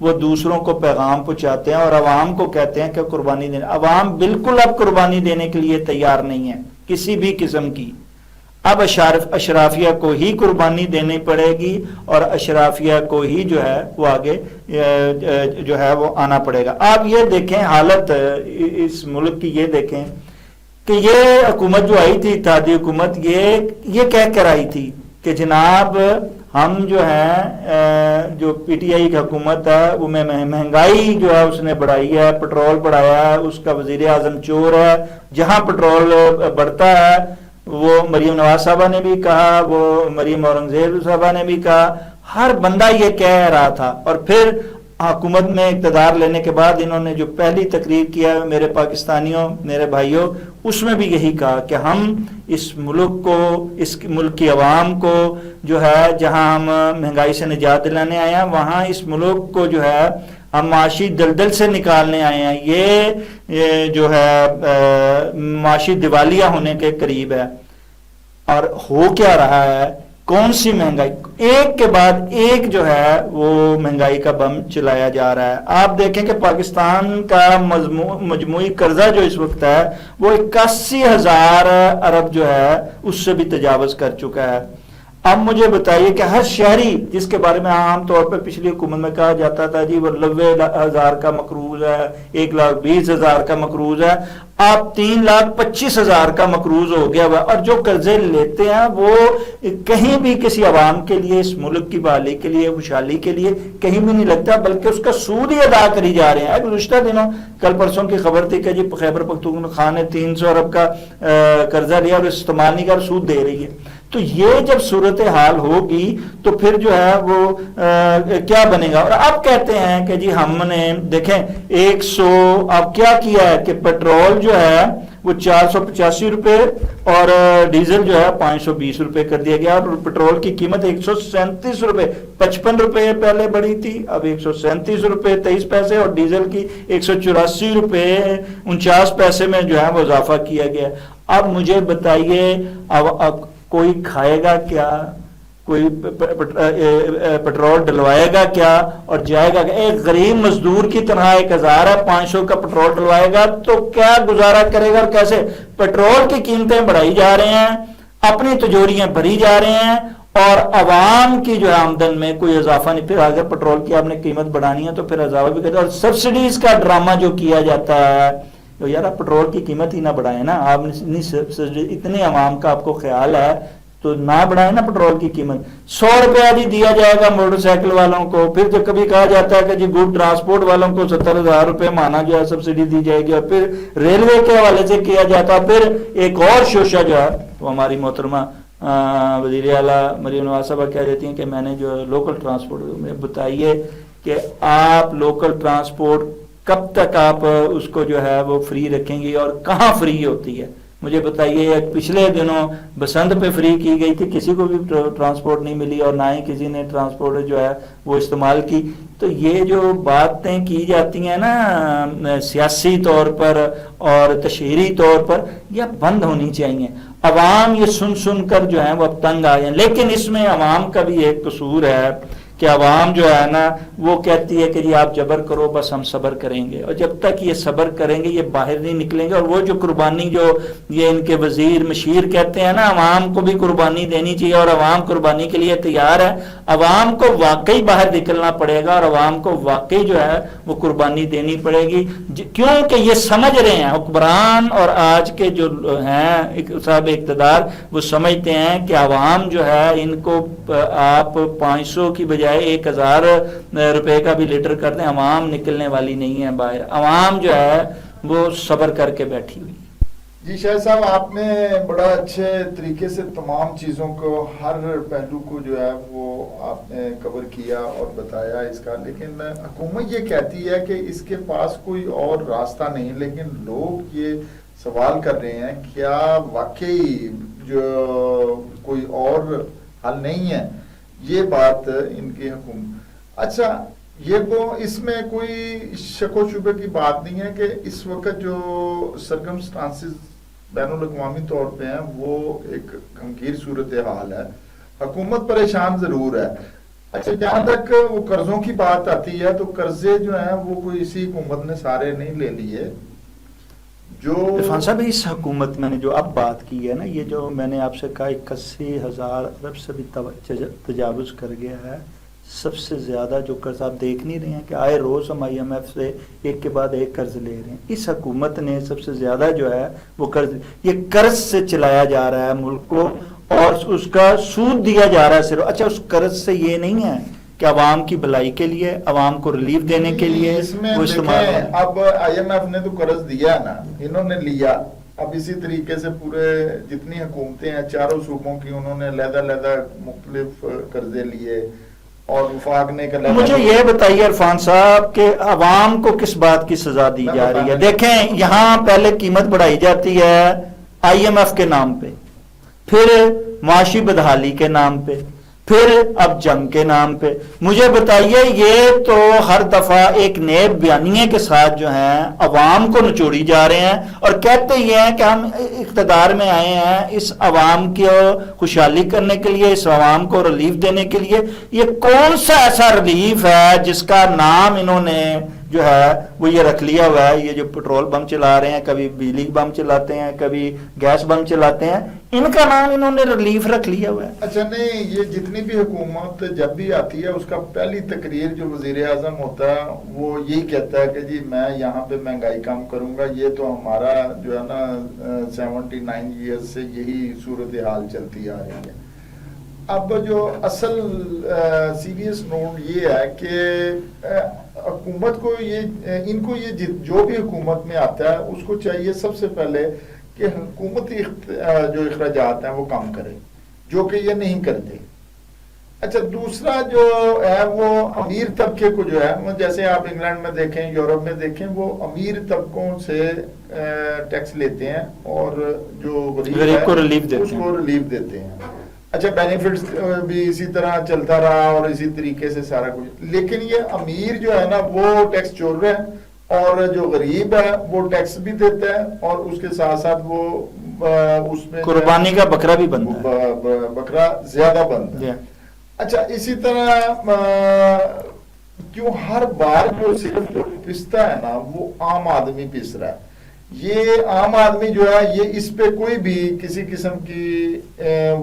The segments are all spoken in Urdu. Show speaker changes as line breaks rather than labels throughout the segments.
وہ دوسروں کو پیغام پہنچاتے ہیں اور عوام کو کہتے ہیں کہ قربانی دینے. عوام بالکل اب قربانی دینے کے لیے تیار نہیں ہے کسی بھی قسم کی. اب اشرافیہ کو ہی قربانی دینی پڑے گی اور اشرافیہ کو ہی جو ہے وہ آگے جو ہے وہ آنا پڑے گا. آپ یہ دیکھیں حالت اس ملک کی، یہ دیکھیں کہ یہ حکومت جو آئی تھی، اتحادی حکومت، یہ کہہ کر آئی تھی کہ جناب ہم جو ہیں جو پی ٹی آئی کی حکومت ہے وہ میں مہنگائی جو ہے اس نے بڑھائی ہے، پٹرول بڑھایا ہے، اس کا وزیر اعظم چور ہے. جہاں پٹرول بڑھتا ہے وہ مریم نواز صاحبہ نے بھی کہا، وہ مریم اورنگزیب صاحبہ نے بھی کہا، ہر بندہ یہ کہہ رہا تھا. اور پھر حکومت میں اقتدار لینے کے بعد انہوں نے جو پہلی تقریر کیا میرے پاکستانیوں، میرے بھائیوں، اس میں بھی یہی کہا کہ ہم اس ملک کو، اس ملک کی عوام کو جو ہے جہاں ہم مہنگائی سے نجات دلانے آئے ہیں وہاں اس ملک کو جو ہے ہم معاشی دلدل سے نکالنے آئے ہیں. یہ جو ہے معاشی دیوالیہ ہونے کے قریب ہے. اور ہو کیا رہا ہے؟ کون سی مہنگائی؟ ایک کے بعد ایک جو ہے وہ مہنگائی کا بم چلایا جا رہا ہے. آپ دیکھیں کہ پاکستان کا مجموعی قرضہ جو اس وقت ہے وہ 81,000 ارب جو ہے اس سے بھی تجاوز کر چکا ہے. اب مجھے بتائیے کہ ہر شہری جس کے بارے میں عام طور پہ پچھلی حکومت میں کہا جاتا تھا جی وہ 90,000 کا مقروض ہے، 1,20,000 کا مقروض ہے، آپ 3,25,000 کا مقروض ہو گیا ہوا. اور جو قرضے لیتے ہیں وہ کہیں بھی کسی عوام کے لیے، اس ملک کی بحالی کے لیے، خوشحالی کے لیے کہیں بھی نہیں لگتا، بلکہ اس کا سود ہی ادا کری جا رہے ہیں. گزشتہ دنوں کل پرسوں کی خبر تھی کہ جی خیبر پختونخوا نے 300 ارب کا قرضہ لیا اور استعمال نہیں کر، سود دے رہی ہے. تو یہ جب صورتحال ہوگی تو پھر جو ہے وہ کیا بنے گا. اور اب کہتے ہیں کہ جی ہم نے دیکھیں 100 اب کیا کیا ہے کہ پیٹرول جو ہے وہ 485 روپے اور ڈیزل جو ہے 520 روپے کر دیا گیا. اور پیٹرول کی قیمت 137 روپے، 55 روپے پہلے بڑھی تھی، اب 137 روپے 23 پیسے، اور ڈیزل کی 184 روپے 49 پیسے میں جو ہے وہ اضافہ کیا گیا. اب مجھے بتائیے اب کوئی کھائے گا کیا؟ کوئی پیٹرول ڈلوائے گا کیا اور جائے گا؟ ایک غریب مزدور کی طرح 1,000 ہے، 500 کا پیٹرول ڈلوائے گا تو کیا گزارا کرے گا؟ اور کیسے؟ پیٹرول کی قیمتیں بڑھائی جا رہے ہیں، اپنی تجوریاں بھری جا رہے ہیں، اور عوام کی جو ہے آمدن میں کوئی اضافہ نہیں. پھر اگر پیٹرول کی آپ نے قیمت بڑھانی ہے تو پھر اضافہ بھی کرتے. اور سبسڈیز کا ڈرامہ جو کیا جاتا ہے، تو یار آپ پیٹرول کی قیمت ہی نہ بڑھائیں نا. آپ اتنے عوام کا آپ کو خیال ہے تو نہ بڑھائیں نا پیٹرول کی قیمت. 100 روپیہ بھی دیا جائے گا موٹر سائیکل والوں کو. پھر جو کبھی کہا جاتا ہے کہ جی گڈ ٹرانسپورٹ والوں کو 70,000 روپے مانا جو ہے سبسڈی دی جائے گی. اور پھر ریلوے کے حوالے سے کیا جاتا ہے. پھر ایک اور شوشہ جو ہے وہ ہماری محترمہ وزیر اعلیٰ مریم نواز صاحبہ کہہ دیتی ہیں کہ میں نے جو لوکل ٹرانسپورٹ میں. بتائیے کہ آپ لوکل ٹرانسپورٹ کب تک آپ اس کو جو ہے وہ فری رکھیں گی اور کہاں فری ہوتی ہے؟ مجھے بتائیے. پچھلے دنوں بسنت پہ فری کی گئی تھی، کسی کو بھی ٹرانسپورٹ نہیں ملی اور نہ ہی کسی نے ٹرانسپورٹ جو ہے وہ استعمال کی. تو یہ جو باتیں کی جاتی ہیں نا سیاسی طور پر اور تشہیری طور پر، یہ بند ہونی چاہیے. عوام یہ سن سن کر جو ہے وہ اب تنگ آ جائیں. لیکن اس میں عوام کا بھی ایک قصور ہے کہ عوام جو ہے نا وہ کہتی ہے کہ جی آپ جبر کرو، بس ہم صبر کریں گے. اور جب تک یہ صبر کریں گے یہ باہر نہیں نکلیں گے. اور وہ جو قربانی جو یہ ان کے وزیر مشیر کہتے ہیں نا عوام کو بھی قربانی دینی چاہیے اور عوام قربانی کے لیے تیار ہے. عوام کو واقعی باہر نکلنا پڑے گا اور عوام کو واقعی جو ہے وہ قربانی دینی پڑے گی. کیونکہ یہ سمجھ رہے ہیں حکمران اور آج کے جو ہیں صاحب اقتدار، وہ سمجھتے ہیں کہ عوام جو ہے ان کو آپ 500 کی بجائے 1,000 روپے کا بھی لیٹر کر دیں، عوام نکلنے والی نہیں ہے باہر. عوام جو ہے وہ صبر کر کے بیٹھی ہوئی.
جی شاہد صاحب، آپ نے بڑا اچھے طریقے سے تمام چیزوں کو، ہر پہلو کو جو ہے وہ آپ نے کور کیا اور بتایا اس کا. لیکن حکومت یہ کہتی ہے کہ اس کے پاس کوئی اور راستہ نہیں، لیکن لوگ یہ سوال کر رہے ہیں کیا واقعی جو کوئی اور حل نہیں ہے؟ یہ بات ان کی حکومت. اچھا، یہ کو اس میں کوئی شک و شبہ کی بات نہیں ہے کہ اس وقت جو سرکمسٹانسز بین الاقوامی طور پہ ہیں وہ ایک غمگین صورتحال ہے. حکومت پریشان ضرور ہے. اچھا جہاں تک وہ قرضوں کی بات آتی ہے تو قرضے جو ہیں وہ کوئی اسی حکومت نے سارے نہیں لے لیے جو
عرفان صاحب اس حکومت میں نے جو اب بات کی ہے نا، یہ جو میں نے آپ سے کہا 81,000 ارب سے بھی تجاوز کر گیا ہے، سب سے زیادہ جو قرض آپ دیکھ نہیں رہے ہیں کہ آئے روز ہم آئی ایم ایف سے ایک کے بعد ایک قرض لے رہے ہیں، اس حکومت نے سب سے زیادہ جو ہے وہ یہ قرض سے چلایا جا رہا ہے ملک کو، اور اس کا سود دیا جا رہا ہے صرف۔ اچھا اس قرض سے یہ نہیں ہے کہ عوام کی بھلائی کے لیے، عوام کو ریلیف دینے کے لیے
اس میں
وہ استعمال
دیکھیں، اب آئی ایم ایف نے تو قرض دیا نا، انہوں نے لیا، اب اسی طریقے سے پورے جتنی حکومتیں ہیں چاروں صوبوں کی انہوں نے علیحدہ مختلف قرضے لیے، اور وفاق نے
مجھے یہ بتائیے عرفان صاحب کہ عوام کو کس بات کی سزا دی جا رہی ہے؟ دیکھیں یہاں پہلے قیمت بڑھائی جاتی ہے آئی ایم ایف کے نام پہ، پھر معاشی بدحالی کے نام پہ، پھر اب جنگ کے نام پہ۔ مجھے بتائیے یہ تو ہر دفعہ ایک نیب بیانیے کے ساتھ جو ہیں عوام کو نچوڑی جا رہے ہیں، اور کہتے یہ ہیں کہ ہم اقتدار میں آئے ہیں اس عوام کی خوشحالی کرنے کے لیے، اس عوام کو ریلیف دینے کے لیے۔ یہ کون سا ایسا ریلیف ہے جس کا نام انہوں نے جو ہے وہ یہ رکھ لیا ہوا ہے؟ یہ جو پیٹرول بم چلا رہے ہیں، کبھی بجلی بم چلاتے ہیں، کبھی گیس بم چلاتے ہیں، ان کا نام انہوں نے ریلیف رکھ لیا ہوا ہے۔
اچھا نہیں، یہ جتنی بھی حکومت جب بھی آتی ہے اس کا پہلی تقریر جو وزیر اعظم ہوتا ہے وہ یہی کہتا ہے کہ جی میں یہاں پہ مہنگائی کم کروں گا، یہ تو ہمارا جو ہے نا 79 ایئرز سے یہی صورتحال چلتی آ رہی ہے۔ اب جو اصل سیریس نوٹ یہ ہے کہ حکومت کو ان کو یہ جو بھی حکومت میں آتا ہے اس کو چاہیے سب سے پہلے کہ حکومتی جو اخراجات ہیں وہ کم کرے، جو کہ یہ نہیں کرتے۔ اچھا دوسرا جو ہے وہ امیر طبقے کو جو ہے، جیسے آپ انگلینڈ میں دیکھیں، یورپ میں دیکھیں، وہ امیر طبقوں سے ٹیکس لیتے ہیں اور جو غریب
کو ریلیف
دیتے ہیں۔ اچھا بینیفٹس بھی اسی طرح چلتا رہا اور اسی طریقے سے سارا کچھ، لیکن یہ امیر جو ہے نا وہ ٹیکس چور رہے ہیں، اور جو غریب ہے وہ ٹیکس بھی دیتا ہے، اور اس کے ساتھ ساتھ وہ اس میں
قربانی کا بکرا بھی بنتا ہے،
بکرا زیادہ بنتا ہے۔ اچھا اسی طرح کیوں ہر بار جو صرف پستا ہے نا وہ عام آدمی پس رہا ہے؟ یہ عام آدمی جو ہے یہ اس پہ کوئی بھی کسی قسم کی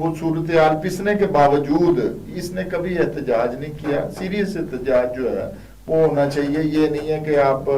وہ صورتحال پسنے کے باوجود اس نے کبھی احتجاج نہیں کیا۔ سیریس احتجاج جو ہے وہ ہونا چاہیے، یہ نہیں ہے کہ آپ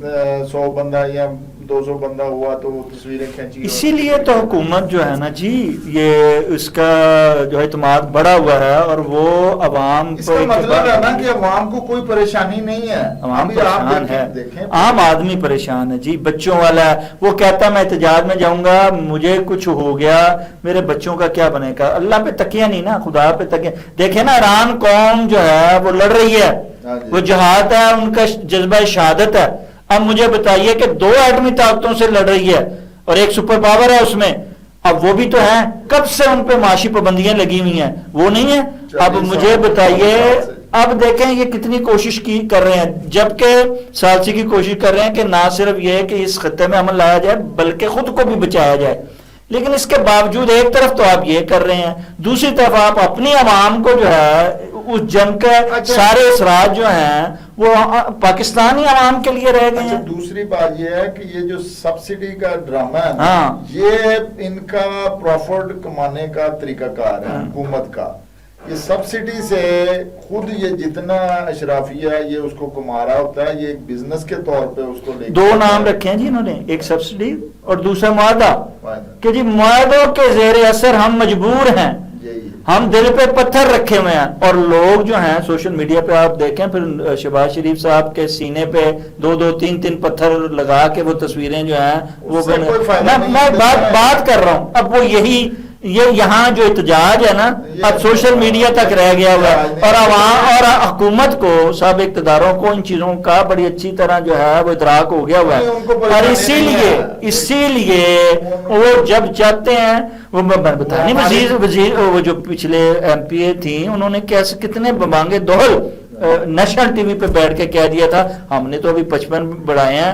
100 بندہ یا 200 بندہ ہوا تو وہ تصویریں کھینچی۔
اسی لیے تو حکومت جو ہے نا جی یہ اس کا جو اعتماد بڑا ہوا ہے، اور وہ عوام
اس کا مطلب ہے نا کہ عوام کو کوئی پریشانی نہیں ہے،
عوام پریشان ہے، عام آدمی پریشان ہے جی، بچوں والا ہے، وہ کہتا میں احتجاج میں جاؤں گا، مجھے کچھ ہو گیا میرے بچوں کا کیا بنے گا؟ اللہ پہ تکیہ نہیں نا، خدا پہ تکیہ۔ دیکھیں نا ایران قوم جو ہے وہ لڑ رہی ہے، وہ جہاد ہے، ان کا جذبہ شہادت ہے۔ اب مجھے بتائیے کہ 2 ایٹمی طاقتوں سے لڑ رہی ہے اور ایک سپر پاور ہے اس میں، اب وہ بھی تو ہیں، کب سے ان پہ معاشی پابندیاں لگی ہوئی ہیں، وہ نہیں ہے۔ اب مجھے بتائیے، اب دیکھیں یہ کتنی کوشش کر رہے ہیں، جبکہ ثالثی کی کوشش کر رہے ہیں کہ نہ صرف یہ کہ اس خطے میں عمل لایا جائے بلکہ خود کو بھی بچایا جائے، لیکن اس کے باوجود ایک طرف تو آپ یہ کر رہے ہیں، دوسری طرف آپ اپنی عوام کو جو ہے اس جنگ کے سارے اثرات جو ہیں وہ پاکستانی عوام کے لیے رہ گئے ہیں۔
دوسری بات یہ ہے کہ یہ جو سبسڈی کا ڈرامہ ہے یہ ان کا پروفٹ کمانے کا طریقہ کار ہے حکومت کا۔ یہ سبسڈی سے خود یہ جتنا اشرافیہ یہ اس کو کما رہا ہوتا ہے، یہ ایک بزنس کے طور پہ اس کو لے
2 نام رکھے ہیں جی انہوں نے، ایک سبسڈی اور دوسرا معاہدہ، کہ جی معاہدوں کے زیر اثر ہم مجبور ہیں، ہم دل پہ پتھر رکھے ہوئے ہیں۔ اور لوگ جو ہیں سوشل میڈیا پہ آپ دیکھیں، پھر شہباز شریف صاحب کے سینے پہ 2 3 پتھر لگا کے وہ تصویریں جو ہیں وہ میں بات کر رہا ہوں، اب وہ یہی یہاں جو احتجاج ہے نا اب سوشل میڈیا تک رہ گیا ہوا ہے، اور عوام اور حکومت کو سب اقتداروں کو ان چیزوں کا بڑی اچھی طرح جو ہے وہ ادراک ہو گیا ہوا ہے، اور اسی لیے وہ جب چاہتے ہیں وہ بتا نہیں وزیر وہ جو پچھلے ایم پی اے تھیں انہوں نے کیسے کتنے بمانگے دوہل نیشنل ٹی وی پہ بیٹھ کے کہہ دیا تھا ہم نے تو ابھی 55 بڑھائے ہیں،